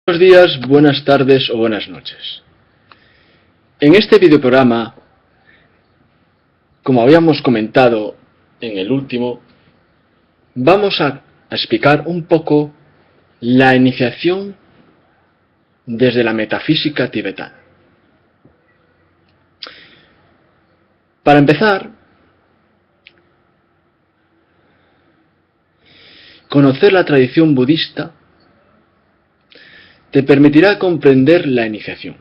Buenos días, buenas tardes o buenas noches. En este videoprograma, como habíamos comentado en el último, vamos a explicar un poco la iniciación desde la metafísica tibetana. Para empezar, conocer la tradición budista te permitirá comprender la iniciación.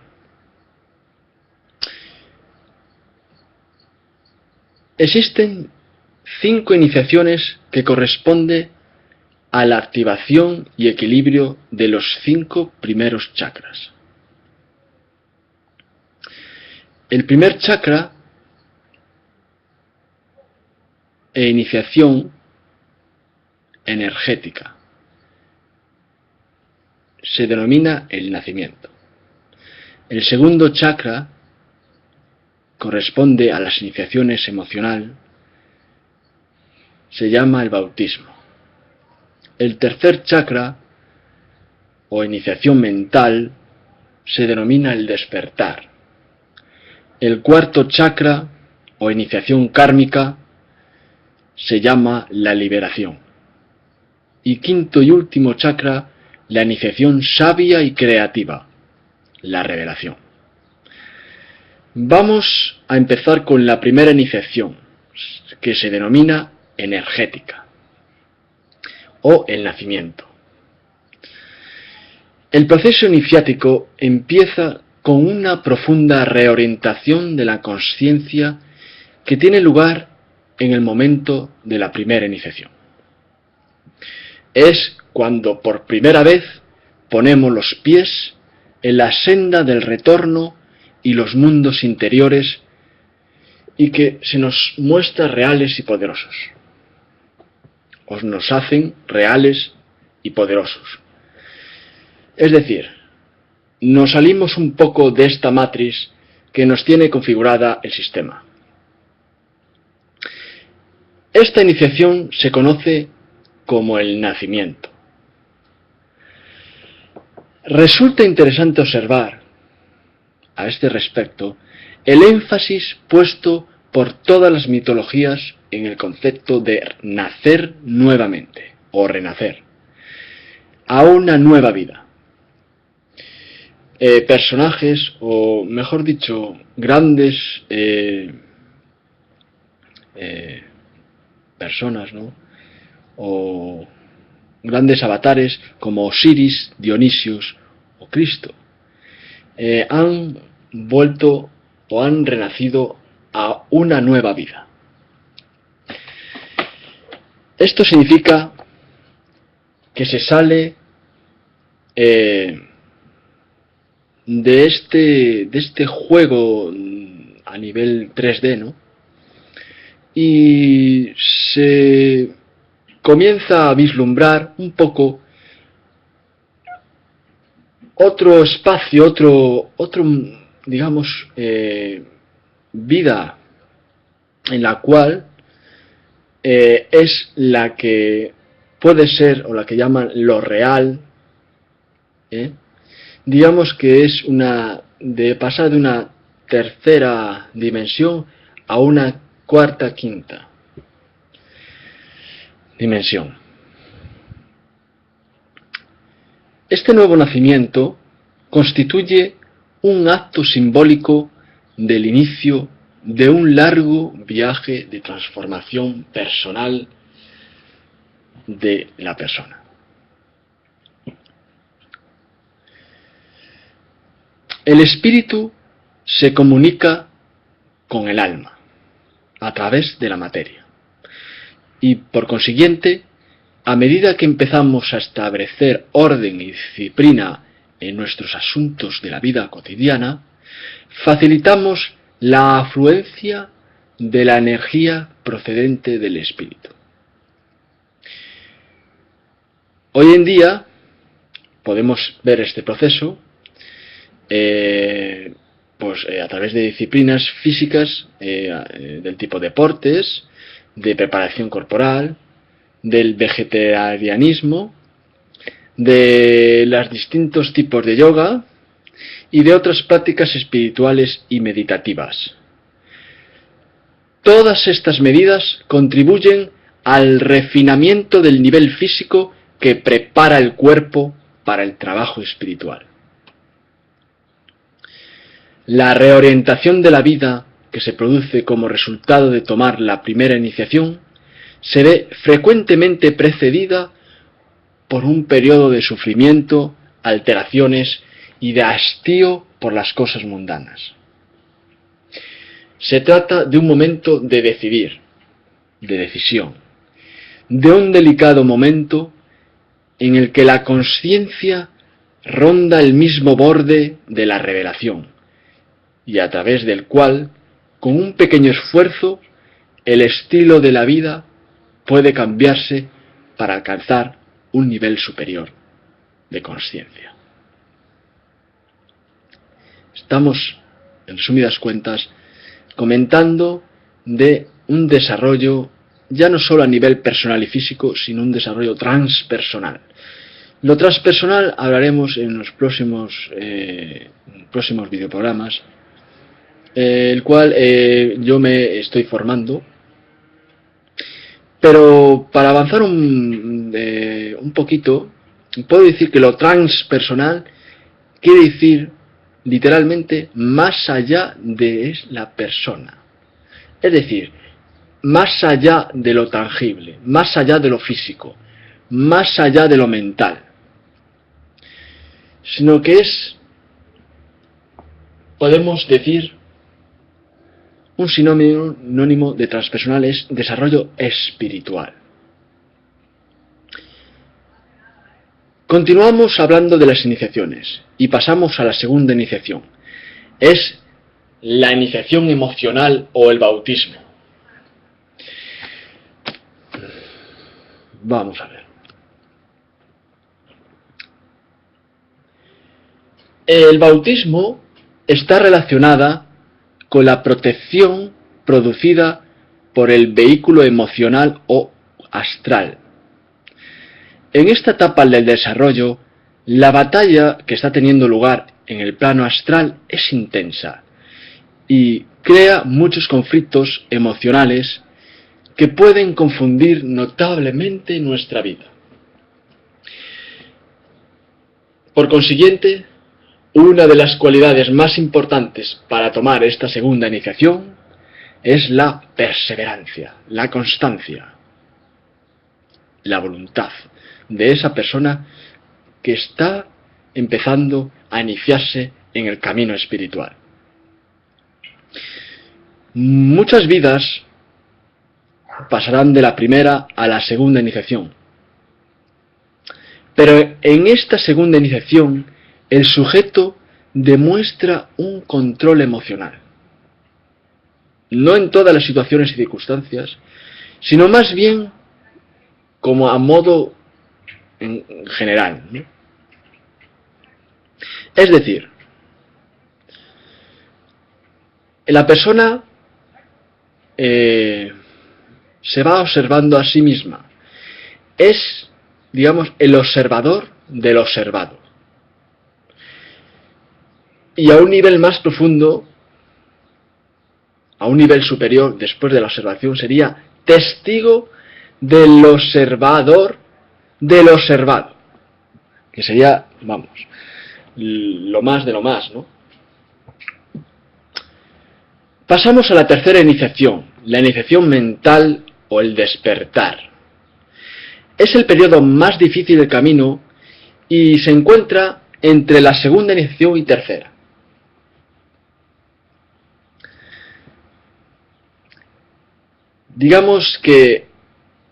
Existen 5 iniciaciones que corresponden a la activación y equilibrio de los 5 primeros chakras. El primer chakra e iniciación energética se denomina el nacimiento. El segundo chakra corresponde a las iniciaciones emocional, se llama el bautismo. El tercer chakra o iniciación mental se denomina el despertar. El cuarto chakra o iniciación kármica se llama la liberación. Y quinto y último chakra, la iniciación sabia y creativa, la revelación. Vamos a empezar con la primera iniciación, que se denomina energética, o el nacimiento. El proceso iniciático empieza con una profunda reorientación de la consciencia que tiene lugar en el momento de la primera iniciación. Es cuando por primera vez ponemos los pies en la senda del retorno y los mundos interiores y que se nos muestra reales y poderosos. O nos hacen reales y poderosos. Es decir, nos salimos un poco de esta matriz que nos tiene configurada el sistema. Esta iniciación se conoce como el nacimiento. Resulta interesante observar, a este respecto, el énfasis puesto por todas las mitologías en el concepto de nacer nuevamente, o renacer, a una nueva vida. Personajes, o mejor dicho, grandes personas, ¿no? O grandes avatares como Osiris, Dionisios o Cristo, han vuelto o han renacido a una nueva vida. Esto significa que se sale de este juego a nivel 3D, ¿no? Y se comienza a vislumbrar un poco otro espacio, otro digamos, vida en la cual es la que puede ser, o la que llaman lo real, digamos que es pasar de una tercera dimensión a una cuarta, quinta dimensión. Este nuevo nacimiento constituye un acto simbólico del inicio de un largo viaje de transformación personal de la persona. El espíritu se comunica con el alma a través de la materia y, por consiguiente, a medida que empezamos a establecer orden y disciplina en nuestros asuntos de la vida cotidiana, facilitamos la afluencia de la energía procedente del espíritu. Hoy en día podemos ver este proceso a través de disciplinas físicas del tipo deportes, de preparación corporal, del vegetarianismo, de los distintos tipos de yoga y de otras prácticas espirituales y meditativas. Todas estas medidas contribuyen al refinamiento del nivel físico que prepara el cuerpo para el trabajo espiritual. La reorientación de la vida que se produce como resultado de tomar la primera iniciación se ve frecuentemente precedida por un periodo de sufrimiento, alteraciones y de hastío por las cosas mundanas. Se trata de un momento de decidir, de decisión, de un delicado momento en el que la consciencia ronda el mismo borde de la revelación y a través del cual, con un pequeño esfuerzo, el estilo de la vida puede cambiarse para alcanzar un nivel superior de consciencia. Estamos, en resumidas cuentas, comentando de un desarrollo ya no solo a nivel personal y físico, sino un desarrollo transpersonal. Lo transpersonal hablaremos en los próximos videoprogramas, el cual yo me estoy formando. Pero para avanzar un poquito, puedo decir que lo transpersonal quiere decir literalmente más allá de la persona. Es decir, más allá de lo tangible, más allá de lo físico, más allá de lo mental. Sino que es, podemos decir, un sinónimo de transpersonal es desarrollo espiritual. Continuamos hablando de las iniciaciones y pasamos a la segunda iniciación. Es la iniciación emocional o el bautismo. Vamos a ver. El bautismo está relacionada con la protección producida por el vehículo emocional o astral. En esta etapa del desarrollo, la batalla que está teniendo lugar en el plano astral es intensa y crea muchos conflictos emocionales que pueden confundir notablemente nuestra vida. Por consiguiente, una de las cualidades más importantes para tomar esta segunda iniciación es la perseverancia, la constancia, la voluntad de esa persona que está empezando a iniciarse en el camino espiritual. Muchas vidas pasarán de la primera a la segunda iniciación, pero en esta segunda iniciación el sujeto demuestra un control emocional. No en todas las situaciones y circunstancias, sino más bien como a modo en general, ¿no? Es decir, la persona se va observando a sí misma. Es, digamos, el observador del observado. Y a un nivel más profundo, a un nivel superior, después de la observación, sería testigo del observador del observado. Que sería, vamos, lo más de lo más, ¿no? Pasamos a la tercera iniciación, la iniciación mental o el despertar. Es el periodo más difícil del camino y se encuentra entre la segunda iniciación y tercera. Digamos que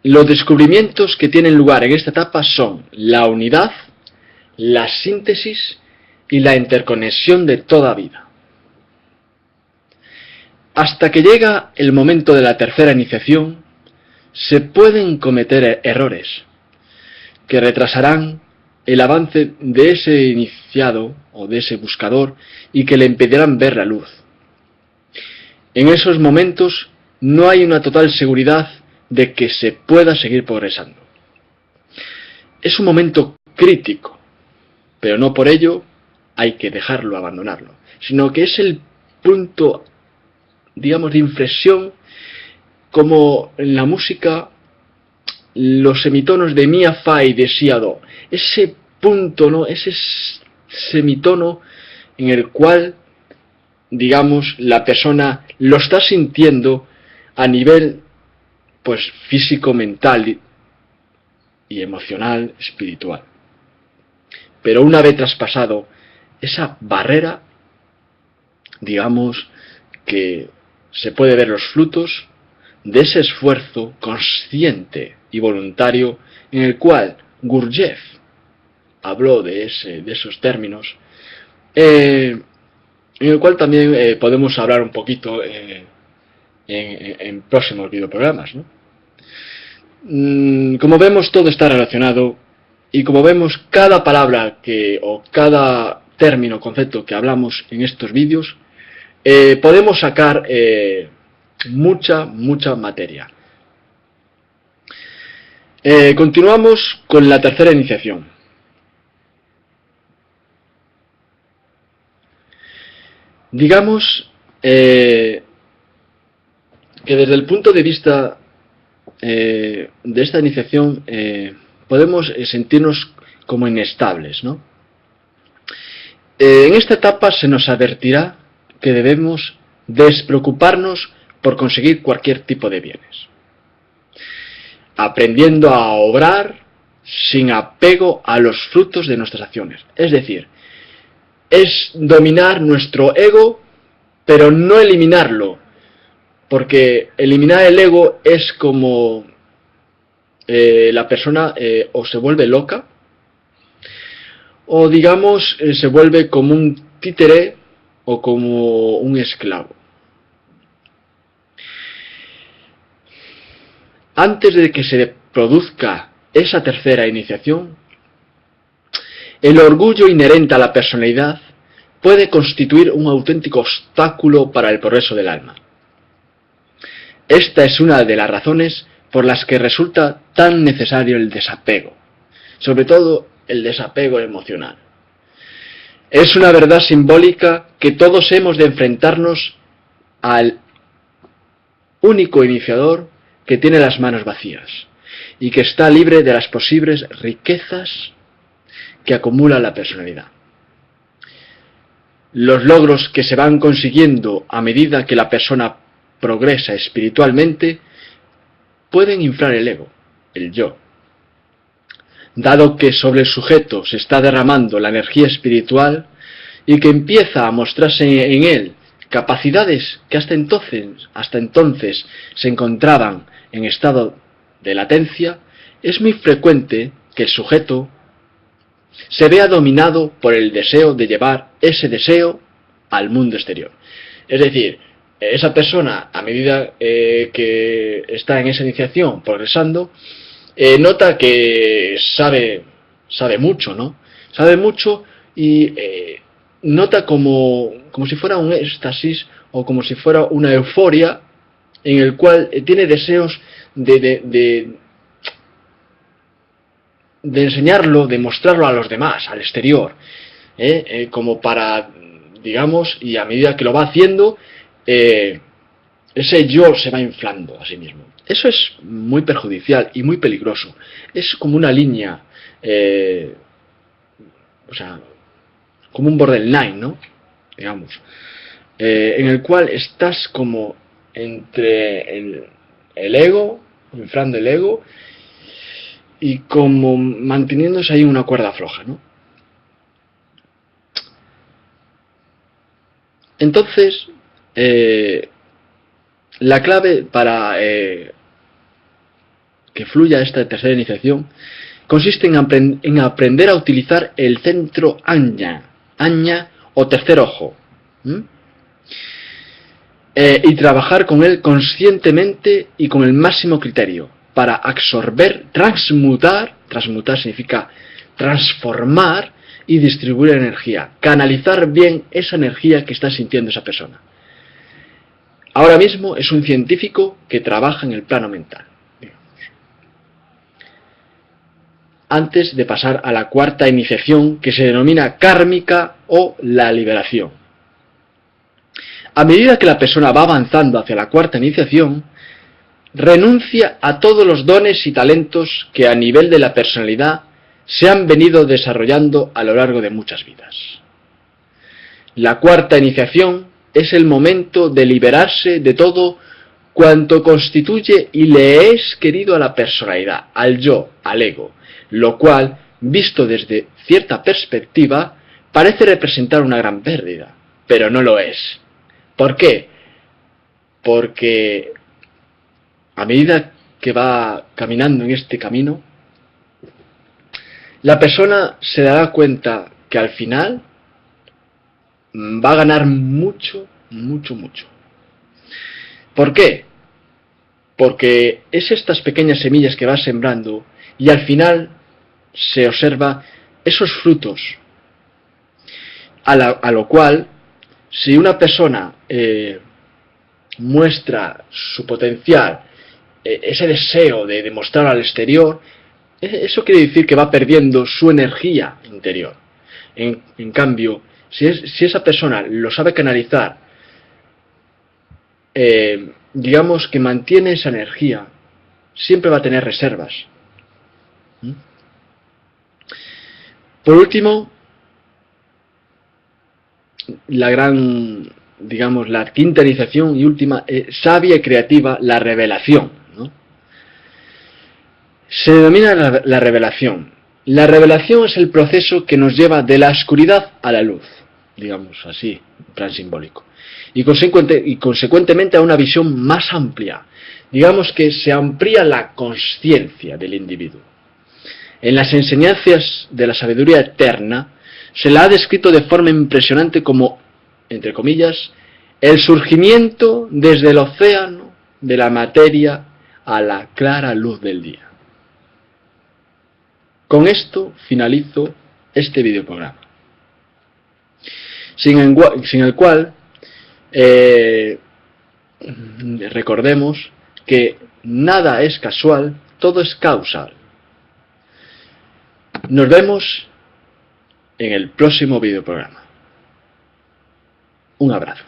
los descubrimientos que tienen lugar en esta etapa son la unidad, la síntesis y la interconexión de toda vida. Hasta que llega el momento de la tercera iniciación, se pueden cometer errores que retrasarán el avance de ese iniciado o de ese buscador y que le impedirán ver la luz. En esos momentos no hay una total seguridad de que se pueda seguir progresando. Es un momento crítico, pero no por ello hay que dejarlo, abandonarlo, sino que es el punto, digamos, de inflexión, como en la música los semitonos de mi, fa y de si, a, do. Ese punto, ¿no? Ese semitono en el cual, digamos, la persona lo está sintiendo a nivel, pues, físico, mental y emocional, espiritual. Pero una vez traspasado esa barrera, digamos que se puede ver los frutos de ese esfuerzo consciente y voluntario en el cual Gurdjieff habló de esos términos, en el cual también podemos hablar un poquito en próximos videoprogramas, ¿no? Como vemos, todo está relacionado, y como vemos, cada palabra o cada término o concepto que hablamos en estos vídeos, podemos sacar mucha materia. Continuamos con la tercera iniciación. Digamos que desde el punto de vista de esta iniciación podemos sentirnos como inestables, ¿no? En esta etapa se nos advertirá que debemos despreocuparnos por conseguir cualquier tipo de bienes, aprendiendo a obrar sin apego a los frutos de nuestras acciones. Es decir, es dominar nuestro ego, pero no eliminarlo, porque eliminar el ego es como la persona o se vuelve loca, o digamos se vuelve como un títere o como un esclavo. Antes de que se produzca esa tercera iniciación, el orgullo inherente a la personalidad puede constituir un auténtico obstáculo para el progreso del alma. Esta es una de las razones por las que resulta tan necesario el desapego, sobre todo el desapego emocional. Es una verdad simbólica que todos hemos de enfrentarnos al único iniciador que tiene las manos vacías y que está libre de las posibles riquezas que acumula la personalidad. Los logros que se van consiguiendo a medida que la persona progresa espiritualmente pueden inflar el ego, el yo. Dado que sobre el sujeto se está derramando la energía espiritual y que empieza a mostrarse en él capacidades que hasta entonces se encontraban en estado de latencia, es muy frecuente que el sujeto se vea dominado por el deseo de llevar ese deseo al mundo exterior. Es decir, esa persona, a medida que está en esa iniciación progresando, nota que sabe mucho, ¿no? Sabe mucho y nota como si fuera un éxtasis o como si fuera una euforia en el cual tiene deseos de enseñarlo, de mostrarlo a los demás, al exterior, como para, digamos, y a medida que lo va haciendo, ese yo se va inflando a sí mismo. Eso es muy perjudicial y muy peligroso. Es como una línea, o sea, como un borderline, ¿no? Digamos, en el cual estás como entre el ego, inflando el ego, y como manteniéndose ahí una cuerda floja, ¿no? Entonces, la clave para que fluya esta tercera iniciación consiste en aprender a utilizar el centro Ajna o tercer ojo, y trabajar con él conscientemente y con el máximo criterio para absorber, transmutar significa transformar y distribuir energía, canalizar bien esa energía que está sintiendo esa persona. Ahora mismo es un científico que trabaja en el plano mental. antes de pasar a la cuarta iniciación, que se denomina kármica o la liberación. A medida que la persona va avanzando hacia la cuarta iniciación, renuncia a todos los dones y talentos que a nivel de la personalidad se han venido desarrollando a lo largo de muchas vidas. La cuarta iniciación es el momento de liberarse de todo cuanto constituye y le es querido a la personalidad, al yo, al ego, lo cual, visto desde cierta perspectiva, parece representar una gran pérdida, pero no lo es. ¿Por qué? Porque a medida que va caminando en este camino, la persona se dará cuenta que al final va a ganar mucho, mucho, mucho. ¿Por qué? Porque es estas pequeñas semillas que va sembrando y al final se observa esos frutos. A lo cual, si una persona muestra su potencial, ese deseo de demostrar al exterior, eso quiere decir que va perdiendo su energía interior. En cambio, si esa persona lo sabe canalizar, digamos que mantiene esa energía, siempre va a tener reservas. Por último, la quinta iniciación y última, sabia y creativa, la revelación, ¿no? Se denomina la revelación. La revelación es el proceso que nos lleva de la oscuridad a la luz, digamos así, en plan simbólico, y consecuentemente a una visión más amplia. Digamos que se amplía la consciencia del individuo. En las enseñanzas de la sabiduría eterna se la ha descrito de forma impresionante como, entre comillas, el surgimiento desde el océano de la materia a la clara luz del día. Con esto finalizo este videoprograma, sin el cual recordemos que nada es casual, todo es causal. Nos vemos en el próximo videoprograma. Un abrazo.